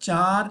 4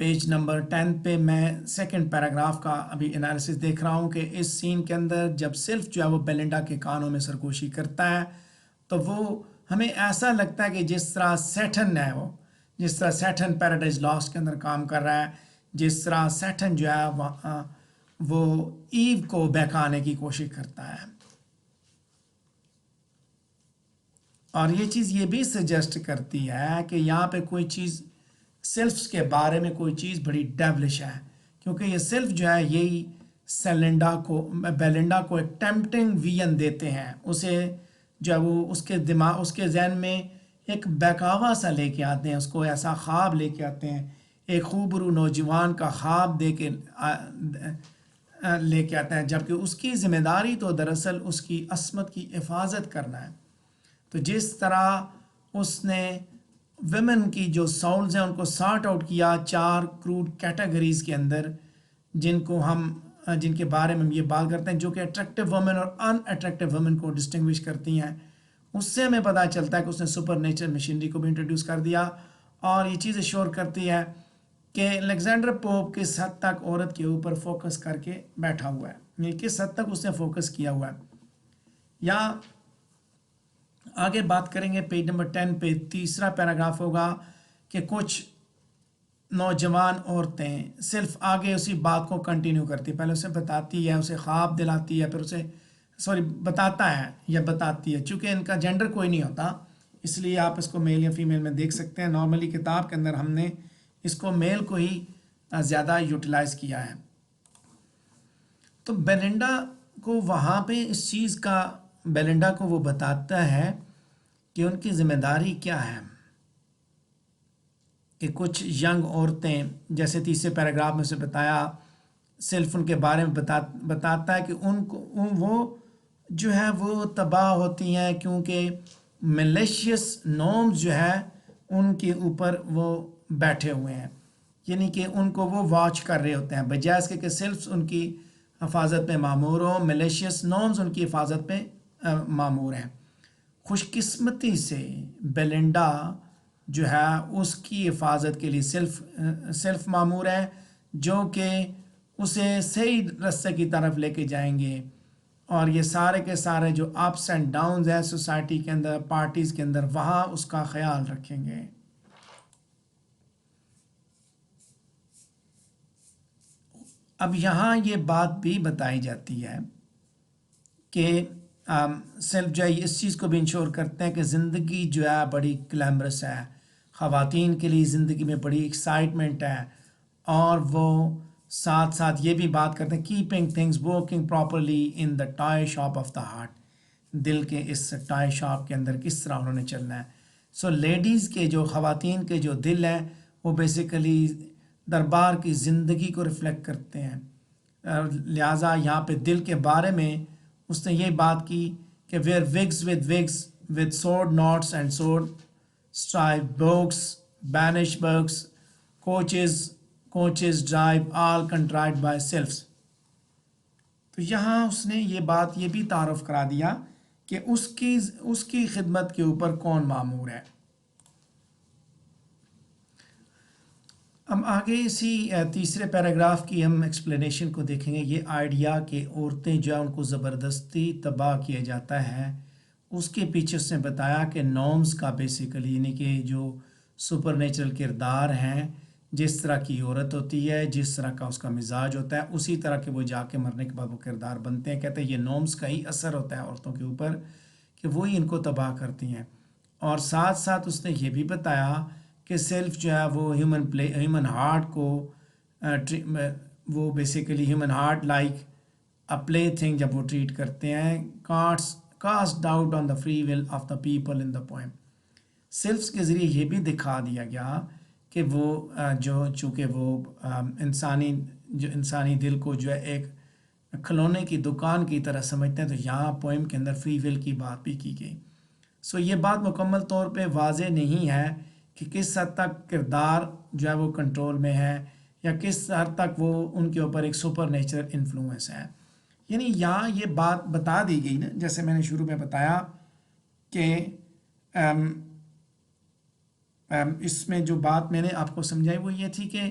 page number 10 پہ میں second paragraph کا ابھی انالیسس دیکھ رہا ہوں کہ اس سین کے اندر جب سیلف جو ہے وہ بیلنڈا کے کانوں میں سرگوشی کرتا ہے تو وہ ہمیں ایسا لگتا ہے کہ جس طرح سیٹن ہے، وہ جس طرح سیٹن پیراڈائز لاسٹ کے اندر کام کر رہا ہے، جس طرح سیٹن جو ہے وہ ایو کو بہکانے کی کوشش کرتا ہے. اور یہ چیز یہ بھی سجیسٹ کرتی ہے کہ یہاں پہ کوئی چیز سیلفس کے بارے میں کوئی چیز بڑی ڈیولش ہے، کیونکہ یہ سیلف جو ہے یہی بیلنڈا کو ایک ٹیمپٹنگ ویژن دیتے ہیں، اسے جو ہے وہ اس کے ذہن میں ایک بہکاوا سا لے کے آتے ہیں، اس کو ایسا خواب لے کے آتے ہیں، ایک خوبرو نوجوان کا خواب دے کے لے کے آتے ہیں، جبکہ اس کی ذمہ داری تو دراصل اس کی عصمت کی حفاظت کرنا ہے. تو جس طرح اس نے ویمن کی جو ساؤلز ہیں ان کو سارٹ آؤٹ کیا 4 کروڈ کیٹیگریز کے اندر، جن کے بارے میں ہم یہ بات کرتے ہیں، جو کہ اٹریکٹیو وومن اور ان اٹریکٹیو وومن کو ڈسٹنگوش کرتی ہیں. اس سے ہمیں پتہ چلتا ہے کہ اس نے سپر نیچرل مشینری کو بھی انٹروڈیوس کر دیا، اور یہ چیز اشور کرتی ہے کہ الیگزینڈر پوپ کس حد تک عورت کے اوپر فوکس کر کے بیٹھا ہوا ہے، یعنی کس حد تک اس نے فوکس کیا ہوا ہے. یا آگے بات کریں گے پیج نمبر 10 پہ تیسرا پیراگراف ہوگا کہ کچھ نوجوان عورتیں صرف آگے اسی بات کو کنٹینیو کرتی، پہلے اسے بتاتی ہے، اسے خواب دلاتی ہے، پھر اسے بتاتا ہے یا بتاتی ہے. چونکہ ان کا جینڈر کوئی نہیں ہوتا، اس لیے آپ اس کو میل یا فیمیل میں دیکھ سکتے ہیں. نارملی کتاب کے اندر ہم نے اس کو میل کو ہی زیادہ یوٹیلائز کیا ہے. تو بیلنڈا کو وہاں پہ اس چیز کا بیلنڈا کو وہ بتاتا ہے کہ ان کی ذمہ داری کیا ہے، کہ کچھ ینگ عورتیں جیسے تیسرے پیراگراف میں سے بتایا، سیلف ان کے بارے میں بتاتا ہے کہ ان کو وہ جو ہے وہ تباہ ہوتی ہیں کیونکہ میلیشیس نارمز جو ہے ان کے اوپر وہ بیٹھے ہوئے ہیں، یعنی کہ ان کو وہ واچ کر رہے ہوتے ہیں، بجائے اس کے کہ سیلفس ان کی حفاظت پہ معمور ہوں، میلیشیس نارمز ان کی حفاظت پہ معمور ہیں. خوش قسمتی سے بیلنڈا جو ہے اس کی حفاظت کے لیے سیلف معمور ہے، جو کہ اسے صحیح رستے کی طرف لے کے جائیں گے، اور یہ سارے کے سارے جو اپس اینڈ ڈاؤنز ہیں سوسائٹی کے اندر، پارٹیز کے اندر، وہاں اس کا خیال رکھیں گے. اب یہاں یہ بات بھی بتائی جاتی ہے کہ سیلف جو ہے اس چیز کو بھی انشور کرتے ہیں کہ زندگی جو ہے بڑی گلیمرس ہے، خواتین کے لیے زندگی میں بڑی ایکسائٹمنٹ ہے، اور وہ ساتھ ساتھ یہ بھی بات کرتے ہیں keeping things working properly in the tie shop of the heart, دل کے اس ٹائی شاپ کے اندر کس طرح انہوں نے چلنا ہے. سو لیڈیز کے جو خواتین کے جو دل ہیں وہ بیسیکلی دربار کی زندگی کو ریفلیکٹ کرتے ہیں، لہٰذا یہاں پہ دل کے بارے میں اس نے یہ بات کی کہ where wigs with sword knots and sword stripe books banish bergs coaches drive all contrived by selves. تو یہاں اس نے یہ بات یہ بھی تعارف کرا دیا کہ اس کی خدمت کے اوپر کون معمور ہے. ہم آگے اسی تیسرے پیراگراف کی ہم ایکسپلینیشن کو دیکھیں گے. یہ آئیڈیا کہ عورتیں جو ہیں ان کو زبردستی تباہ کیا جاتا ہے، اس کے پیچھے اس نے بتایا کہ نارمز کا بیسیکلی، یعنی کہ جو سپر نیچرل کردار ہیں، جس طرح کی عورت ہوتی ہے، جس طرح کا اس کا مزاج ہوتا ہے، اسی طرح کے وہ جا کے مرنے کے بعد وہ کردار بنتے ہیں. کہتے ہیں یہ نارمز کا ہی اثر ہوتا ہے عورتوں کے اوپر کہ وہی ان کو تباہ کرتی ہیں. اور ساتھ ساتھ اس نے یہ بھی بتایا کہ سیلف جو ہے وہ ہیومن ہارٹ کو وہ basically human heart like a play thing جب وہ ٹریٹ کرتے ہیں، cost doubt on the free will of the people in the poem. سیلفس کے ذریعے یہ بھی دکھا دیا گیا کہ وہ چونکہ وہ انسانی دل کو جو ہے ایک کھلونے کی دکان کی طرح سمجھتے ہیں، تو یہاں پوئم کے اندر فری ول کی بات بھی کی گئی. سو یہ بات مکمل طور پہ واضح نہیں ہے کہ کس حد تک کردار جو ہے وہ کنٹرول میں ہے، یا کس حد تک وہ ان کے اوپر ایک سپر نیچرل انفلوئنس ہے. یعنی یہاں یہ بات بتا دی گئی نا، جیسے میں نے شروع میں بتایا کہ اس میں جو بات میں نے آپ کو سمجھائی وہ یہ تھی کہ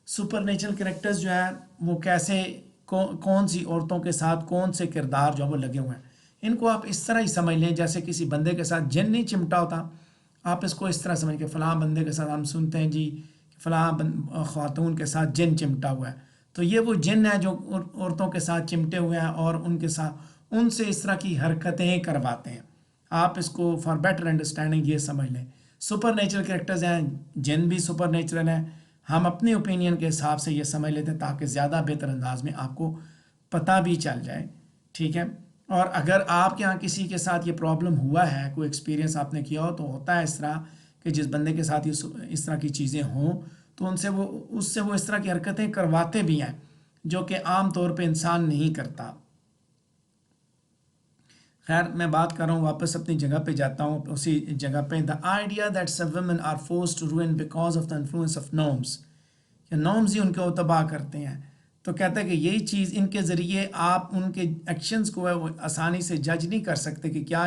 سپر نیچرل کریکٹرز جو ہیں وہ کیسے کون سی عورتوں کے ساتھ کون سے کردار جو وہ لگے ہوئے ہیں، ان کو آپ اس طرح ہی سمجھ لیں جیسے کسی بندے کے ساتھ جن نہیں چمٹا ہوتا، آپ اس کو اس طرح سمجھ کہ فلاں بندے کے ساتھ ہم سنتے ہیں جی کہ فلاں خاتون کے ساتھ جن چمٹا ہوا ہے، تو یہ وہ جن ہیں جو عورتوں کے ساتھ چمٹے ہوئے ہیں اور ان کے ساتھ ان سے اس طرح کی حرکتیں کرواتے ہیں۔ آپ اس کو فار بیٹر انڈرسٹینڈنگ یہ سمجھ لیں سپر نیچرل کریکٹرز ہیں، جن بھی سپر نیچرل ہیں، ہم اپنی اوپینین کے حساب سے یہ سمجھ لیتے ہیں تاکہ زیادہ بہتر انداز میں آپ کو پتہ بھی چل جائے، ٹھیک ہے۔ اور اگر آپ کے یہاں کسی کے ساتھ یہ پرابلم ہوا ہے، کوئی ایکسپیرینس آپ نے کیا ہو، تو ہوتا ہے اس طرح کہ جس بندے کے ساتھ یہ اس طرح کی چیزیں ہوں تو اس سے وہ اس طرح کی حرکتیں کرواتے بھی ہیں جو کہ عام طور پہ انسان نہیں کرتا۔ خیر میں بات کر رہا ہوں، واپس اپنی جگہ پہ جاتا ہوں، اسی جگہ پہ the idea that some women are forced to ruin because of the influence of norms, کہ نارمز ہی ان کو تباہ کرتے ہیں، تو کہتا ہے کہ یہی چیز ان کے ذریعے آپ ان کے ایکشنز کو ہے وہ آسانی سے جج نہیں کر سکتے کہ کیا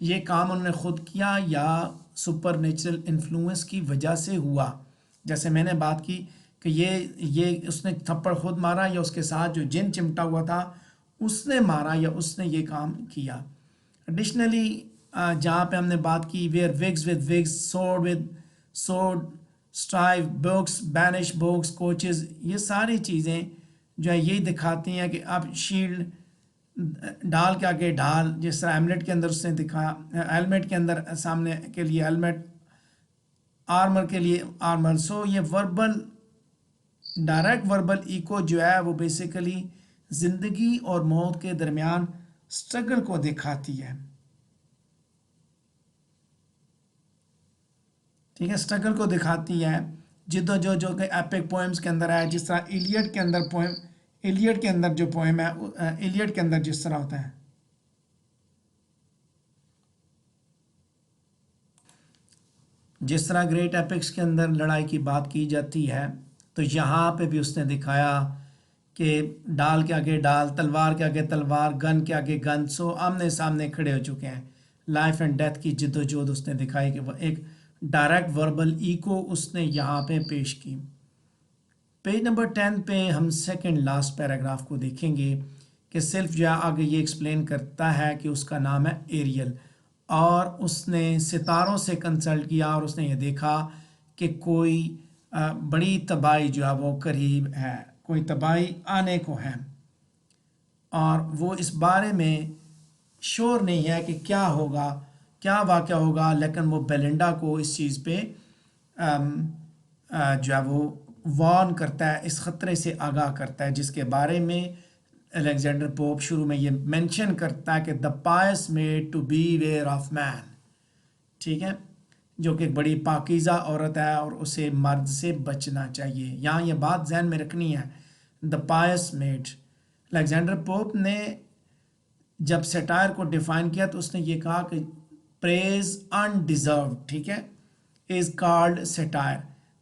یہ کام انہوں نے خود کیا یا سپر نیچرل انفلوئنس کی وجہ سے ہوا۔ جیسے میں نے بات کی کہ یہ اس نے تھپڑ خود مارا یا اس کے ساتھ جو جن چمٹا ہوا تھا اس نے مارا یا اس نے یہ کام کیا۔ ایڈیشنلی جہاں پہ ہم نے بات کی where wigs with wigs, sword with sword, strive bucks banish bucks coaches, یہ ساری چیزیں جو ہے یہی دکھاتی ہیں کہ اب شیلڈ ڈال کے آگے ڈال، جس طرح ایملیٹ کے اندر اس نے دکھایا، ہیلمٹ کے اندر سامنے کے لیے ہیلمٹ، آرمر کے لیے آرمر۔ سو یہ وربل ڈائریکٹ وربل ایکو جو ہے وہ بیسیکلی زندگی اور موت کے درمیان سٹرگل کو دکھاتی ہے، ٹھیک ہے، سٹرگل کو دکھاتی ہے، جد و جہد جو کہ ایپک پوئمز کے اندر ہے، جس طرح ایلیٹ کے اندر پوئم، ایلیٹ کے اندر جو پوئم ہے، ایلیٹ کے اندر جس طرح ہوتا ہے، جس طرح گریٹ ایپکس کے اندر لڑائی کی بات کی جاتی ہے، تو یہاں پہ بھی اس نے دکھایا کہ ڈال کے آگے ڈال، تلوار کے آگے تلوار، گن کے آگے گن، سو آمنے سامنے کھڑے ہو چکے ہیں، لائف اینڈ ڈیتھ کی جد و جہد اس نے دکھائی کہ وہ ایک ڈائریکٹ وربل ایکو اس نے یہاں پہ پیش کی۔ پیج نمبر 10 پہ ہم سیکنڈ لاسٹ پیراگراف کو دیکھیں گے کہ سیلف جو آگے یہ ایکسپلین کرتا ہے کہ اس کا نام ہے ایریل، اور اس نے ستاروں سے کنسلٹ کیا اور اس نے یہ دیکھا کہ کوئی بڑی تباہی جو ہے وہ قریب ہے، کوئی تباہی آنے کو ہے، اور وہ اس بارے میں شور نہیں ہے کہ کیا ہوگا، کیا واقعہ ہوگا، لیکن وہ بیلنڈا کو اس چیز پہ جو ہے وہ وارن کرتا ہے، اس خطرے سے آگاہ کرتا ہے، جس کے بارے میں الیگزینڈر پوپ شروع میں یہ مینشن کرتا ہے کہ the pious made to be wear of men, ٹھیک ہے، جو کہ ایک بڑی پاکیزہ عورت ہے اور اسے مرد سے بچنا چاہیے۔ یہاں یہ بات ذہن میں رکھنی ہے، دا پائس میڈ، الیگزینڈر پوپ نے جب سیٹائر کو ڈیفائن کیا تو اس نے یہ کہا کہ پریز انڈیزروڈ، ٹھیک ہے، از کالڈ سیٹائر،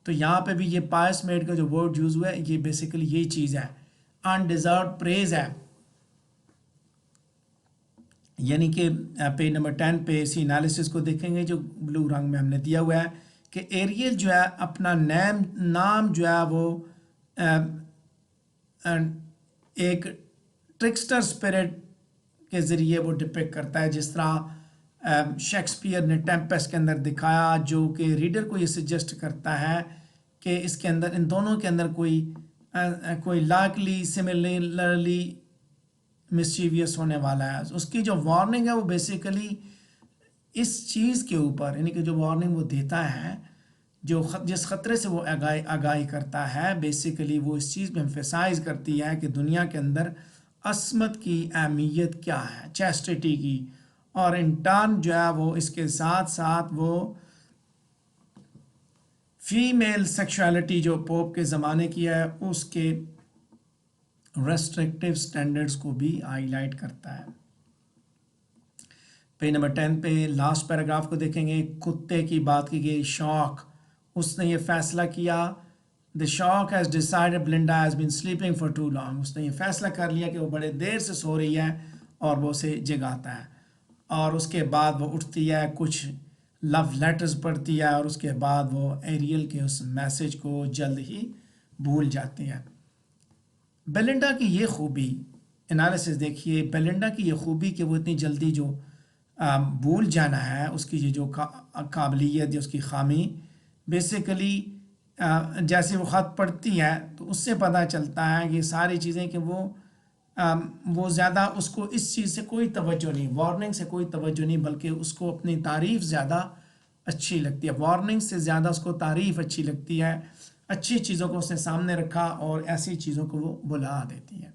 تو یہاں پہ بھی یہ پائس میڈ کا جو ورڈ یوز ہوا ہے یہ بیسیکلی یہی چیز ہے، انڈیزروڈ پریز ہے، یعنی کہ پیج نمبر 10 پہ اسی انالیسس کو دیکھیں گے جو بلو رنگ میں ہم نے دیا ہوا ہے کہ ایریل جو ہے اپنا نام جو ہے وہ ایک ٹرکسٹر اسپرٹ کے ذریعے وہ ڈپک کرتا ہے، جس طرح شیکسپیئر نے ٹیمپسٹ کے اندر دکھایا، جو کہ ریڈر کو یہ سجیسٹ کرتا ہے کہ اس کے اندر ان دونوں کے اندر کوئی لائکلی سملرلی مسچیویس ہونے والا ہے۔ اس کی جو وارننگ ہے وہ بیسیکلی اس چیز کے اوپر، یعنی کہ جو وارننگ وہ دیتا ہے، جس خطرے سے وہ آگاہی کرتا ہے، بیسیکلی وہ اس چیز پہ ایمفیسائز کرتی ہے کہ دنیا کے اندر عصمت کی اہمیت کیا ہے، چیسٹیٹی کی، اور ان ٹرن جو ہے وہ اس کے ساتھ ساتھ وہ فیمیل سیکشوالٹی جو پوپ کے زمانے کی ہے اس کے ریسٹرکٹیو سٹینڈرڈز کو بھی ہائی لائٹ کرتا ہے۔ پیج نمبر 10 پہ لاسٹ پیراگراف کو دیکھیں گے، کتے کی بات کی گئی، شاک، اس نے یہ فیصلہ کیا، the shark has decided Belinda has been sleeping for too long، اس نے یہ فیصلہ کر لیا کہ وہ بڑے دیر سے سو رہی ہے اور وہ اسے جگاتا ہے، اور اس کے بعد وہ اٹھتی ہے، کچھ لو لیٹرز پڑھتی ہے، اور اس کے بعد وہ ایریل کے اس میسج کو جلد ہی بھول جاتے ہیں۔ بیلنڈا کی یہ خوبی، انالیسس دیکھیے، بیلنڈا کی یہ خوبی کہ وہ اتنی جلدی جو بھول جانا ہے، اس کی یہ جو قابلیت یا اس کی خامی، بیسیکلی جیسے وہ خط پڑھتی ہے تو اس سے پتہ چلتا ہے کہ ساری چیزیں کہ وہ زیادہ اس کو اس چیز سے کوئی توجہ نہیں، وارننگ سے کوئی توجہ نہیں، بلکہ اس کو اپنی تعریف زیادہ اچھی لگتی ہے، وارننگ سے زیادہ اس کو تعریف اچھی لگتی ہے، اچھی چیزوں کو اس نے سامنے رکھا اور ایسی چیزوں کو وہ بھلا دیتی ہے۔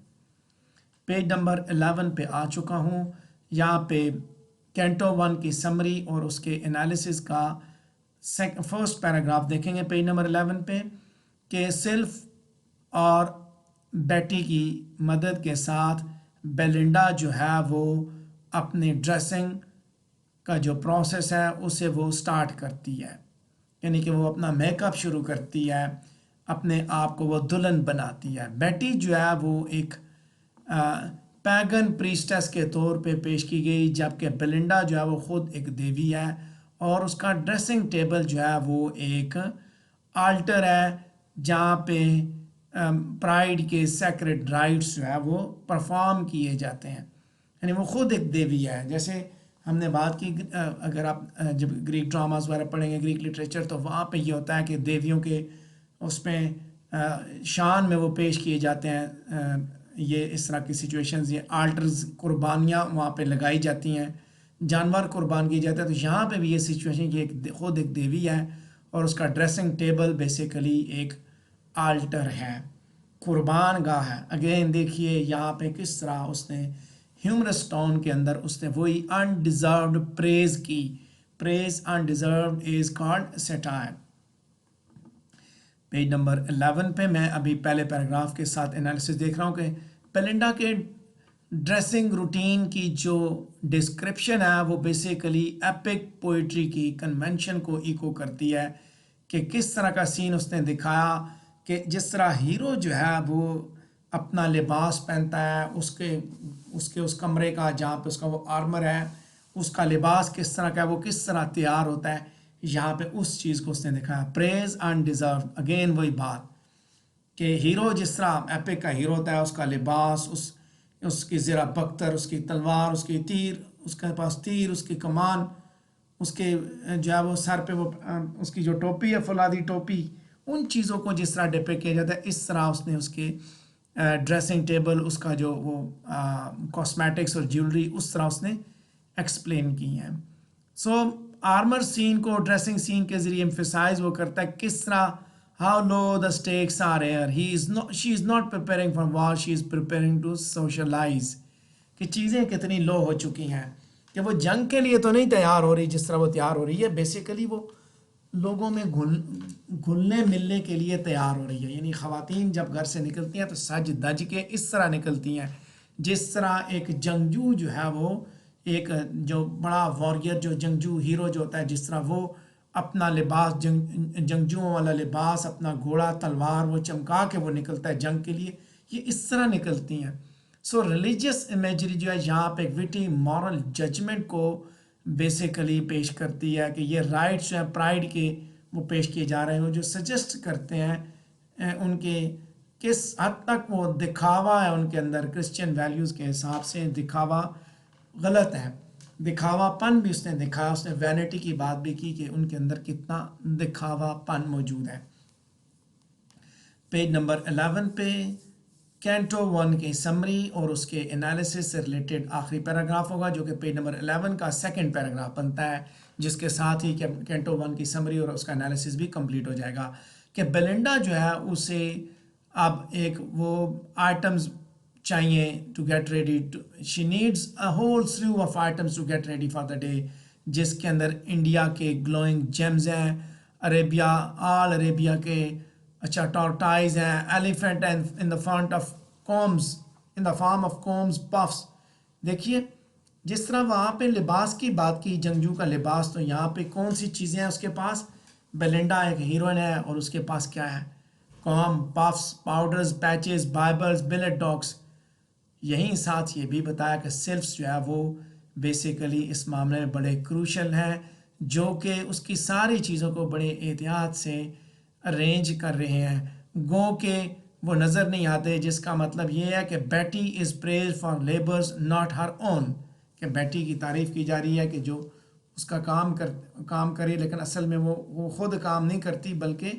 پیج نمبر 11 پہ آ چکا ہوں، یہاں پہ کینٹو 1 کی سمری اور اس کے انالیسس کا فرسٹ پیراگراف دیکھیں گے پیج نمبر 11 پہ، کہ سیلف اور بیٹی کی مدد کے ساتھ بیلنڈا جو ہے وہ اپنی ڈریسنگ کا جو پروسیس ہے اسے وہ سٹارٹ کرتی ہے، یعنی کہ وہ اپنا میک اپ شروع کرتی ہے، اپنے آپ کو وہ دلہن بناتی ہے۔ بیٹی جو ہے وہ ایک پیگن پریسٹس کے طور پہ پیش کی گئی، جبکہ بیلنڈا جو ہے وہ خود ایک دیوی ہے، اور اس کا ڈریسنگ ٹیبل جو ہے وہ ایک آلٹر ہے جہاں پہ پرائڈ کے سیکرڈ رائٹس جو ہے وہ پرفارم کیے جاتے ہیں، یعنی وہ خود ایک دیوی ہے۔ جیسے ہم نے بات کی، اگر آپ جب گریک ڈراماز وغیرہ پڑھیں گے، گریک لٹریچر، تو وہاں پہ یہ ہوتا ہے کہ دیویوں کے اس میں شان میں وہ پیش کیے جاتے ہیں، یہ اس طرح کی سچویشنز، یہ آلٹرز، قربانیاں وہاں پہ لگائی جاتی ہیں، جانور قربان کیے جاتے ہیں، تو یہاں پہ بھی یہ سچویشن کہ خود ایک دیوی ہے اور اس کا ڈریسنگ ٹیبل بیسیکلی ایک آلٹر ہے، قربان گاہ ہے۔ اگین دیکھیے یہاں پہ کس طرح اس نے ہیومرس ٹون کے اندر اس نے وہی انڈیزروڈ پریز کی، praise undeserved is called satire. Page number 11 پہ میں ابھی پہلے پیراگراف کے ساتھ انالیسس دیکھ رہا ہوں کہ بیلنڈا کے ڈریسنگ روٹین کی جو ڈسکرپشن ہے وہ بیسیکلی ایپک پوئٹری کی کنونشن کو ایکو کرتی ہے، کہ کس طرح کا سین اس نے دکھایا کہ جس طرح ہیرو جو ہے وہ اپنا لباس پہنتا ہے، اس کمرے کا جہاں پہ اس کا وہ آرمر ہے، اس کا لباس کس طرح کا ہے، وہ کس طرح تیار ہوتا ہے، یہاں پہ اس چیز کو اس نے دکھایا۔ پریز انڈیزرو، اگین وہی بات کہ ہیرو جس طرح ایپک کا ہیرو ہوتا ہے، اس کا لباس، اس کی زرہ بختر، اس کی تلوار، اس کی تیر، اس کے پاس تیر، اس کی کمان، اس کے جو ہے وہ سر پہ وہ اس کی جو ٹوپی ہے فولادی ٹوپی، ان چیزوں کو جس طرح ڈپک کیا جاتا ہے، اس طرح اس نے اس کے ڈریسنگ ٹیبل، اس کا جو وہ کاسمیٹکس اور جیولری، اس طرح اس نے ایکسپلین کی ہیں۔ سو آرمر سین کو ڈریسنگ سین کے ذریعے ایمفیسائز وہ کرتا ہے کس طرح how low the stakes are here, she is not preparing for war, she is preparing to socialize, کہ چیزیں کتنی لو ہو چکی ہیں، کہ وہ جنگ کے لیے تو نہیں تیار ہو رہی جس طرح وہ تیار ہو رہی ہے، بیسیکلی وہ لوگوں میں گھلنے ملنے کے لیے تیار ہو رہی ہے۔ یعنی خواتین جب گھر سے نکلتی ہیں تو سج دج کے اس طرح نکلتی ہیں جس طرح ایک جنگجو جو ہے وہ ایک جو بڑا واریر جو جنگجو ہیرو جو ہوتا ہے، جس طرح وہ اپنا لباس جنگجوؤں والا لباس، اپنا گھوڑا تلوار وہ چمکا کے وہ نکلتا ہے جنگ کے لیے، یہ اس طرح نکلتی ہیں۔ سو ریلیجیس امیجری جو ہے یہاں پہ ایک وٹی مورل ججمنٹ کو بیسیکلی پیش کرتی ہے، کہ یہ رائٹس جو ہیں پرائڈ کے وہ پیش کیے جا رہے ہیں، وہ جو سجسٹ کرتے ہیں ان کے کس حد تک وہ دکھاوا ہے ان کے اندر، کرسچین ویلیوز کے حساب سے دکھاوا غلط ہے، دکھاوا پن بھی اس نے دکھایا، اس نے وینٹی کی بات بھی کی کہ ان کے اندر کتنا دکھاوا پن موجود ہے۔ پیج نمبر 11 پہ کینٹو 1 کی سمری اور اس کے انالیسس سے ریلیٹڈ آخری پیراگراف ہوگا، جو کہ پیج نمبر 11 کا سیکنڈ پیراگراف بنتا ہے، جس کے ساتھ ہی کینٹو 1 کی سمری اور اس کا انالیسس بھی کمپلیٹ ہو جائے گا، کہ بیلنڈا جو ہے اسے اب ایک وہ آئٹمز چاہیے to get ready, she needs a whole sleeve of items to get ready for the day, جس کے اندر انڈیا کے گلوئنگ جیمز ہیں، عربیہ، آل عربیہ کے اچھا ٹورٹائز ہیں، elephant in the front of combs, in the form of combs puffs. دیکھیے جس طرح وہاں پہ لباس کی بات کی، جنگجو کا لباس، تو یہاں پہ کون سی چیزیں ہیں اس کے پاس؟ بیلنڈا ایک ہیروئن ہے اور اس کے پاس کیا ہے؟ کوم، پفس، powders, patches, bibles, Bullet dogs. یہیں ساتھ یہ بھی بتایا کہ سیلفس جو ہے وہ بیسیکلی اس معاملے میں بڑے کروشل ہیں، جو کہ اس کی ساری چیزوں کو بڑے احتیاط سے ارینج کر رہے ہیں، گو کہ وہ نظر نہیں آتے، جس کا مطلب یہ ہے کہ بیٹی از پریز فار لیبرز ناٹ ہر اون، کہ بیٹی کی تعریف کی جا رہی ہے کہ جو اس کا کام کرے، لیکن اصل میں وہ خود کام نہیں کرتی بلکہ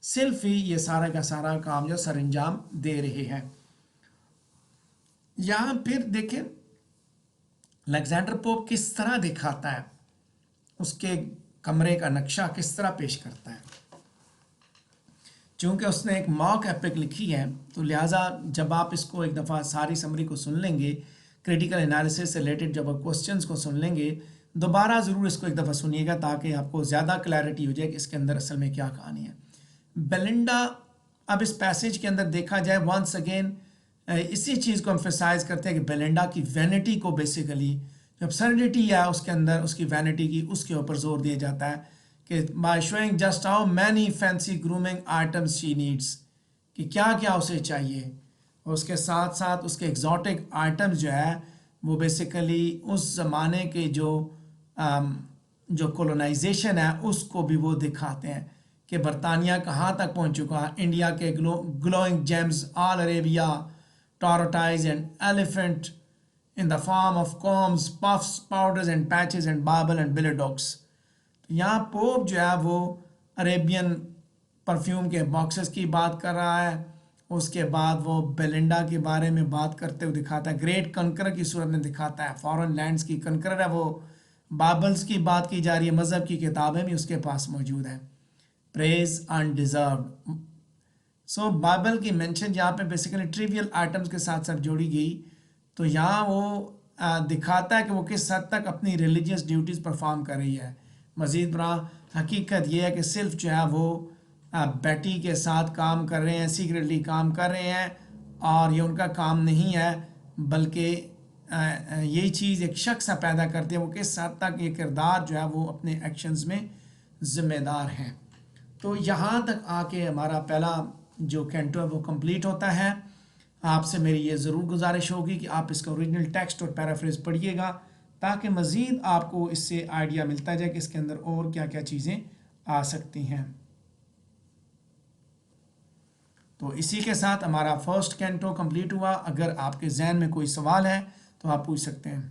صرف ہی یہ سارا کا سارا کام جو سر انجام دے رہے ہیں۔ یہاں پھر دیکھیں الیگزینڈر پوپ کس طرح دکھاتا ہے، اس کے کمرے کا نقشہ کس طرح پیش کرتا ہے۔ چونکہ اس نے ایک ماک ایپک لکھی ہے تو لہٰذا جب آپ اس کو ایک دفعہ ساری سمری کو سن لیں گے، کریٹیکل انالیسس سے ریلیٹڈ جب آپ کوسچنس کو سن لیں گے، دوبارہ ضرور اس کو ایک دفعہ سنیے گا تاکہ آپ کو زیادہ کلیئرٹی ہو جائے کہ اس کے اندر اصل میں کیا کہانی ہے۔ بیلنڈا، اب اس پیسیج کے اندر دیکھا جائے ونس اگین اسی چیز کو امفیسائز کرتے ہیں کہ بیلنڈا کی وینٹی کو بیسیکلی جو ابسرڈیٹی ہے اس کے اندر، اس کی وینٹی کی، اس کے اوپر زور دیا جاتا ہے کہ by showing just how many fancy grooming items she needs, کہ کیا کیا اسے چاہیے، اور اس کے ساتھ ساتھ اس کے ایگزوٹک آئٹمز جو ہے وہ بیسیکلی اس زمانے کے جو کولونائزیشن ہے اس کو بھی وہ دکھاتے ہیں کہ برطانیہ کہاں تک پہنچ چکا، انڈیا کے glowing gems all Arabia tortoise and elephant in the form of combs, puffs, powders and patches and bauble and billet dogs۔ یہاں پوپ جو ہے وہ عریبین پرفیوم کے باکسز کی بات کر رہا ہے، اس کے بعد وہ بیلنڈا کے بارے میں بات کرتے ہوئے دکھاتا ہے، گریٹ کنکرر کی صورت میں دکھاتا ہے، فارن لینڈز کی کنکرر ہے وہ، بائبلز کی بات کی جا رہی ہے، مذہب کی کتابیں بھی اس کے پاس موجود ہیں، پریز انڈیزروڈ۔ سو بائبل کی مینشن یہاں پہ بیسیکلی ٹریویل آئٹمز کے ساتھ ساتھ جوڑی گئی، تو یہاں وہ دکھاتا ہے کہ وہ کس حد تک اپنی ریلیجیس ڈیوٹیز پرفارم کر رہی ہے۔ مزید برآں حقیقت یہ ہے کہ صرف جو ہے وہ بیٹی کے ساتھ کام کر رہے ہیں، سیکریٹلی کام کر رہے ہیں، اور یہ ان کا کام نہیں ہے، بلکہ یہی چیز ایک شخص پیدا کرتے ہیں وہ کس حد تک یہ کردار جو ہے وہ اپنے ایکشنز میں ذمہ دار ہیں۔ تو یہاں تک آ کے ہمارا پہلا جو کینٹو ہے وہ کمپلیٹ ہوتا ہے۔ آپ سے میری یہ ضرور گزارش ہوگی کہ آپ اس کا اوریجنل ٹیکسٹ اور پیرافریز پڑھیے گا تاکہ مزید آپ کو اس سے آئیڈیا ملتا جائے کہ اس کے اندر اور کیا کیا چیزیں آ سکتی ہیں۔ تو اسی کے ساتھ ہمارا فرسٹ کینٹو کمپلیٹ ہوا۔ اگر آپ کے ذہن میں کوئی سوال ہے تو آپ پوچھ سکتے ہیں۔